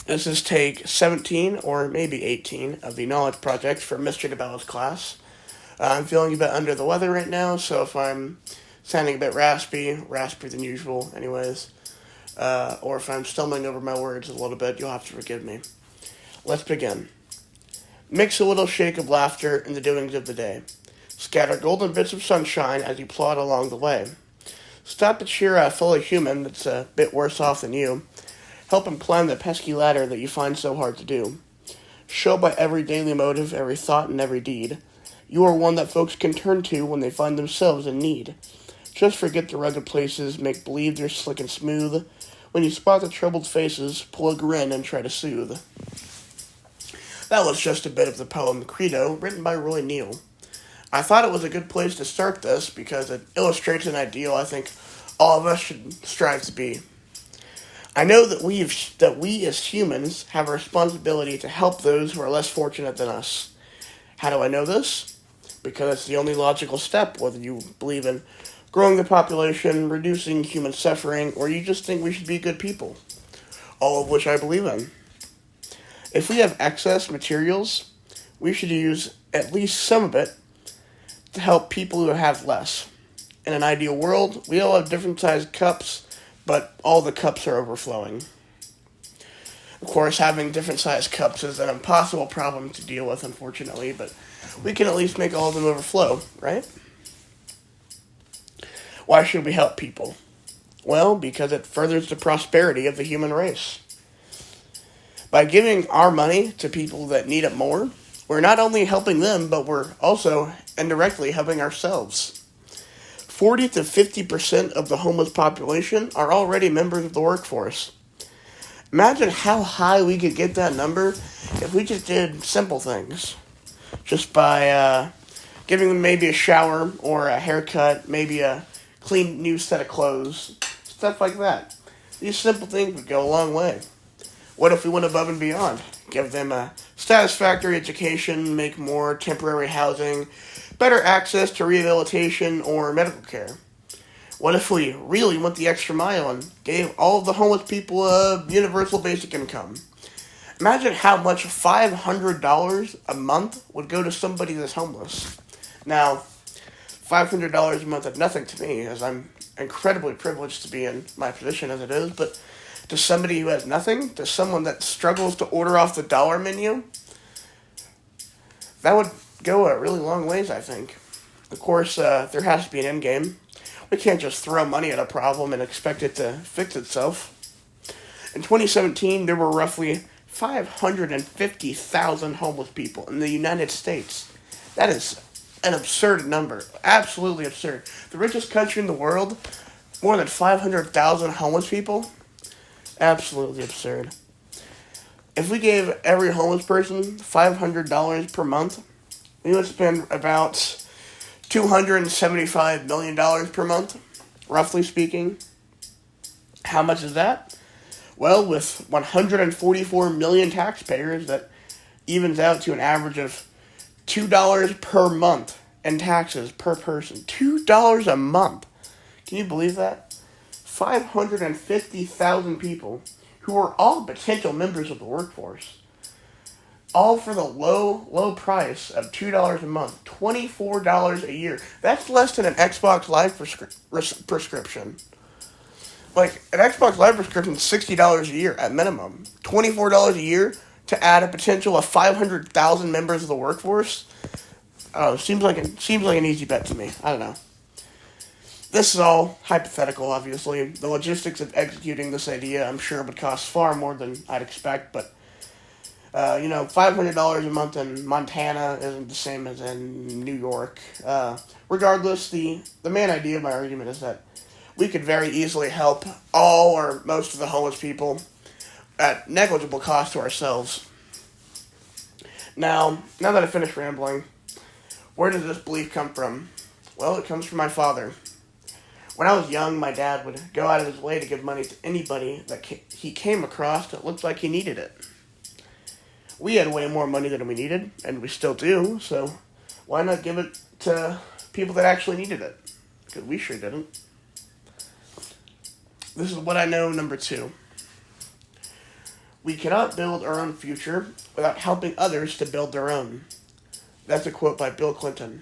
This is take 17 or maybe 18 of the Knowledge Project for Mr. DeBella's class. I'm feeling a bit under the weather right now, so if I'm sounding a bit raspier than usual, anyways, or if I'm stumbling over my words a little bit, you'll have to forgive me. Let's begin. Mix a little shake of laughter in the doings of the day. Scatter golden bits of sunshine as you plod along the way. Stop to cheer a fellow human that's a bit worse off than you. Help him climb the pesky ladder that you find so hard to do. Show by every daily motive, every thought, and every deed. You are one that folks can turn to when they find themselves in need. Just forget the rugged places, make believe they're slick and smooth. When you spot the troubled faces, pull a grin and try to soothe. That was just a bit of the poem Credo, written by Roy Neal. I thought it was a good place to start this because it illustrates an ideal I think all of us should strive to be. I know that we as humans have a responsibility to help those who are less fortunate than us. How do I know this? Because it's the only logical step, whether you believe in growing the population, reducing human suffering, or you just think we should be good people. All of which I believe in. If we have excess materials, we should use at least some of it to help people who have less. In an ideal world, we all have different sized cups, but all the cups are overflowing. Of course, having different sized cups is an impossible problem to deal with, unfortunately, but we can at least make all of them overflow, right? Why should we help people? Well, because it furthers the prosperity of the human race. By giving our money to people that need it more, we're not only helping them, but we're also indirectly helping ourselves. 40 to 50% of the homeless population are already members of the workforce. Imagine how high we could get that number if we just did simple things. Just by giving them maybe a shower or a haircut, maybe a clean new set of clothes, stuff like that. These simple things would go a long way. What if we went above and beyond? Give them a satisfactory education, make more temporary housing, better access to rehabilitation or medical care. What if we really went the extra mile and gave all of the homeless people a universal basic income? Imagine how much $500 a month would go to somebody that's homeless. Now, $500 a month is nothing to me, as I'm incredibly privileged to be in my position as it is, but to somebody who has nothing, to someone that struggles to order off the dollar menu, that would go a really long ways, I think. Of course, there has to be an end game. We can't just throw money at a problem and expect it to fix itself. In 2017, there were roughly 550,000 homeless people in the United States. That is an absurd number. Absolutely absurd. The richest country in the world, more than 500,000 homeless people? Absolutely absurd. If we gave every homeless person $500 per month, we would spend about $275 million per month, roughly speaking. How much is that? Well, with 144 million taxpayers, that evens out to an average of $2 per month in taxes per person. $2 a month. Can you believe that? 550,000 people who are all potential members of the workforce. All for the low price of $2 a month. $24 a year. That's less than an Xbox Live prescription. Like, an Xbox Live prescription is $60 a year at minimum. $24 a year to add a potential of 500,000 members of the workforce? Seems like an easy bet to me. I don't know. This is all hypothetical, obviously. The logistics of executing this idea, I'm sure, would cost far more than I'd expect, but, $500 a month in Montana isn't the same as in New York. Regardless, the main idea of my argument is that we could very easily help all or most of the homeless people at negligible cost to ourselves. Now that I've finished rambling, where does this belief come from? Well, it comes from my father. When I was young, my dad would go out of his way to give money to anybody that he came across that looked like he needed it. We had way more money than we needed, and we still do, so why not give it to people that actually needed it? Because we sure didn't. This is what I know, number 2. We cannot build our own future without helping others to build their own. That's a quote by Bill Clinton.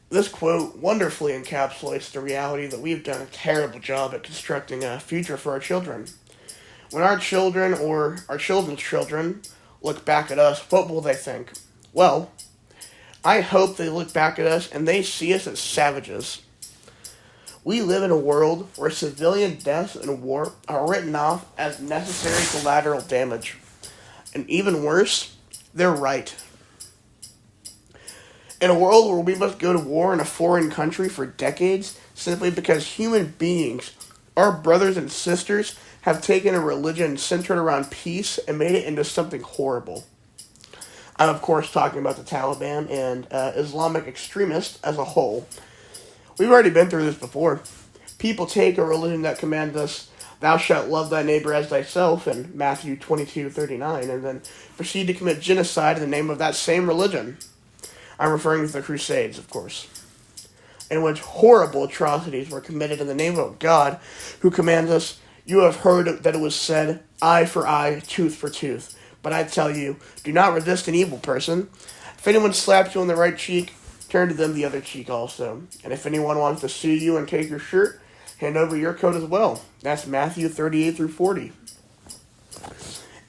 This quote wonderfully encapsulates the reality that we've done a terrible job at constructing a future for our children. When our children or our children's children look back at us, what will they think? Well, I hope they look back at us and they see us as savages. We live in a world where civilian deaths in war are written off as necessary collateral damage. And even worse, they're right. In a world where we must go to war in a foreign country for decades simply because human beings, our brothers and sisters, have taken a religion centered around peace and made it into something horrible. I'm of course talking about the Taliban and Islamic extremists as a whole. We've already been through this before. People take a religion that commands us, thou shalt love thy neighbor as thyself in Matthew 22:39, and then proceed to commit genocide in the name of that same religion. I'm referring to the Crusades, of course, in which horrible atrocities were committed in the name of God, who commands us, you have heard that it was said, eye for eye, tooth for tooth. But I tell you, do not resist an evil person. If anyone slaps you on the right cheek, turn to them the other cheek also. And if anyone wants to sue you and take your shirt, hand over your coat as well. That's Matthew 38-40.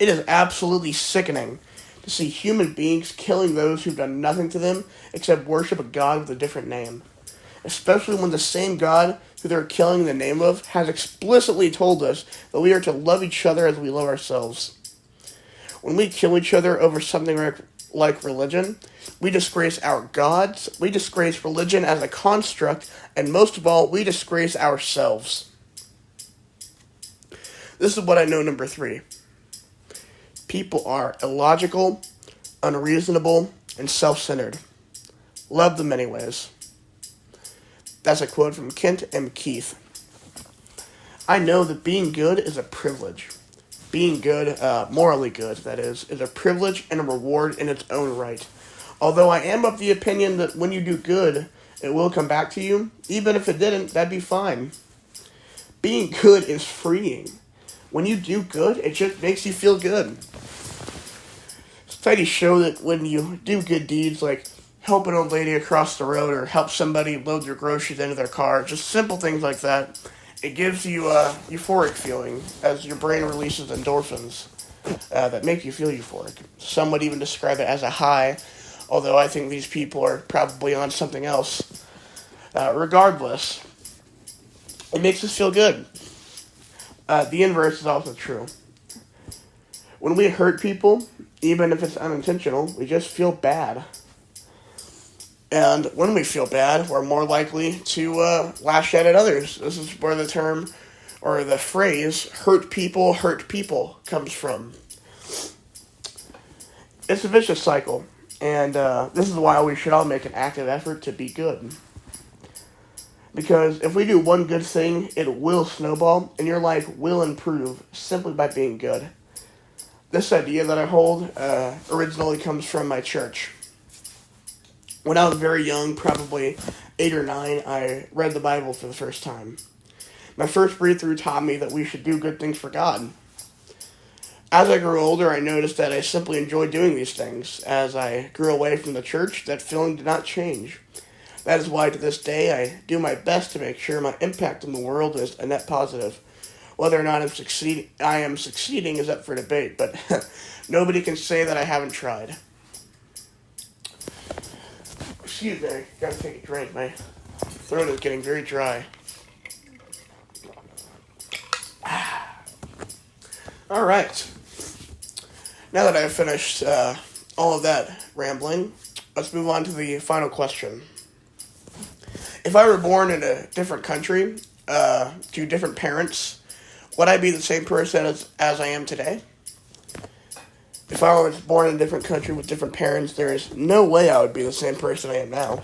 It is absolutely sickening to see human beings killing those who've done nothing to them except worship a God with a different name. Especially when the same God who they're killing in the name of has explicitly told us that we are to love each other as we love ourselves. When we kill each other over something like religion, we disgrace our gods, we disgrace religion as a construct, and most of all, we disgrace ourselves. This is what I know, number 3. People are illogical, unreasonable, and self-centered. Love them anyways. That's a quote from Kent M. Keith. I know that being good is a privilege. Being good, morally good, that is a privilege and a reward in its own right. Although I am of the opinion that when you do good, it will come back to you. Even if it didn't, that'd be fine. Being good is freeing. When you do good, it just makes you feel good. Studies show that when you do good deeds like help an old lady across the road or help somebody load their groceries into their car, just simple things like that, it gives you a euphoric feeling as your brain releases endorphins that make you feel euphoric. Some would even describe it as a high, although I think these people are probably on something else. Regardless, it makes us feel good. The inverse is also true. When we hurt people, even if it's unintentional, we just feel bad. And when we feel bad, we're more likely to lash out at others. This is where the term, or the phrase, hurt people comes from. It's a vicious cycle, and this is why we should all make an active effort to be good. Because if we do one good thing, it will snowball, and your life will improve simply by being good. This idea that I hold originally comes from my church. When I was very young, probably 8 or 9, I read the Bible for the first time. My first read-through taught me that we should do good things for God. As I grew older, I noticed that I simply enjoyed doing these things. As I grew away from the church, that feeling did not change. That is why to this day I do my best to make sure my impact in the world is a net positive. Whether or not I am succeeding is up for debate, but nobody can say that I haven't tried. Excuse me, gotta take a drink. My throat is getting very dry. Alright. Now that I've finished all of that rambling, let's move on to the final question. If I were born in a different country, to different parents, would I be the same person as I am today? If I was born in a different country with different parents, there is no way I would be the same person I am now.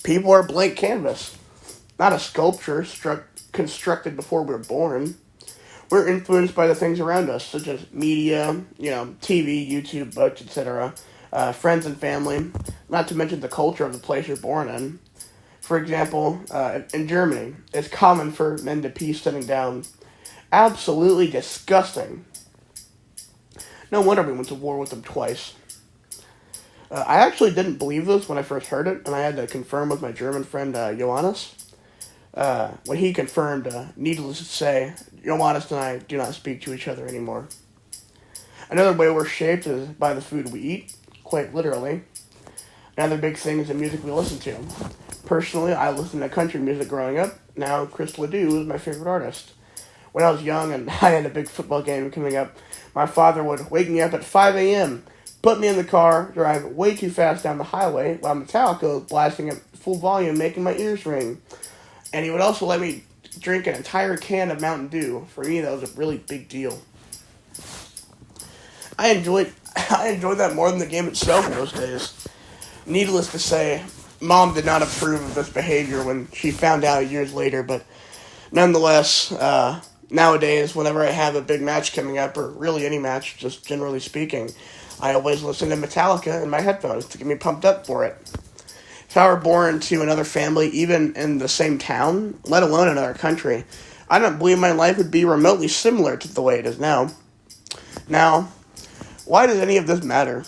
People are blank canvas, not a sculpture constructed before we were born. We're influenced by the things around us, such as media, TV, YouTube, books, etc., friends and family, not to mention the culture of the place you're born in. For example, in Germany, it's common for men to pee sitting down. Absolutely disgusting. No wonder we went to war with them twice. I actually didn't believe this when I first heard it, and I had to confirm with my German friend Johannes. When he confirmed, needless to say, Johannes and I do not speak to each other anymore. Another way we're shaped is by the food we eat, quite literally. Another big thing is the music we listen to. Personally, I listened to country music growing up. Now, Chris Ledoux is my favorite artist. When I was young and I had a big football game coming up, my father would wake me up at 5 a.m., put me in the car, drive way too fast down the highway while Metallica was blasting at full volume, making my ears ring. And he would also let me drink an entire can of Mountain Dew. For me, that was a really big deal. I enjoyed that more than the game itself in those days. Needless to say, Mom did not approve of this behavior when she found out years later, but nonetheless, nowadays, whenever I have a big match coming up, or really any match, just generally speaking, I always listen to Metallica in my headphones to get me pumped up for it. If I were born to another family, even in the same town, let alone another country, I don't believe my life would be remotely similar to the way it is now. Now, why does any of this matter?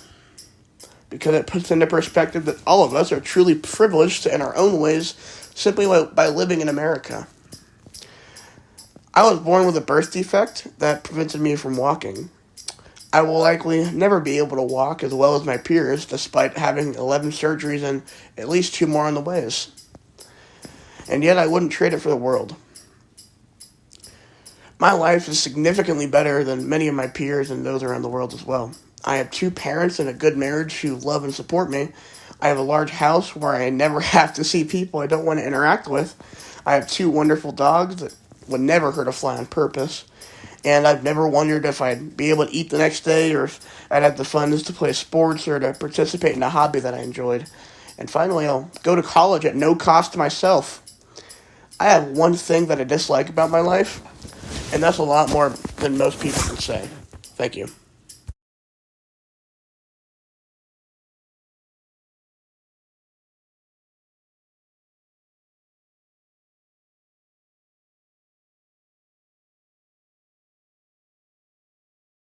Because it puts into perspective that all of us are truly privileged in our own ways simply by living in America. I was born with a birth defect that prevented me from walking. I will likely never be able to walk as well as my peers, despite having 11 surgeries and at least 2 more on the ways. And yet I wouldn't trade it for the world. My life is significantly better than many of my peers and those around the world as well. I have 2 parents and a good marriage who love and support me. I have a large house where I never have to see people I don't want to interact with. I have 2 wonderful dogs that would never hurt a fly on purpose. And I've never wondered if I'd be able to eat the next day or if I'd have the funds to play sports or to participate in a hobby that I enjoyed. And finally, I'll go to college at no cost to myself. I have one thing that I dislike about my life, and that's a lot more than most people can say. Thank you.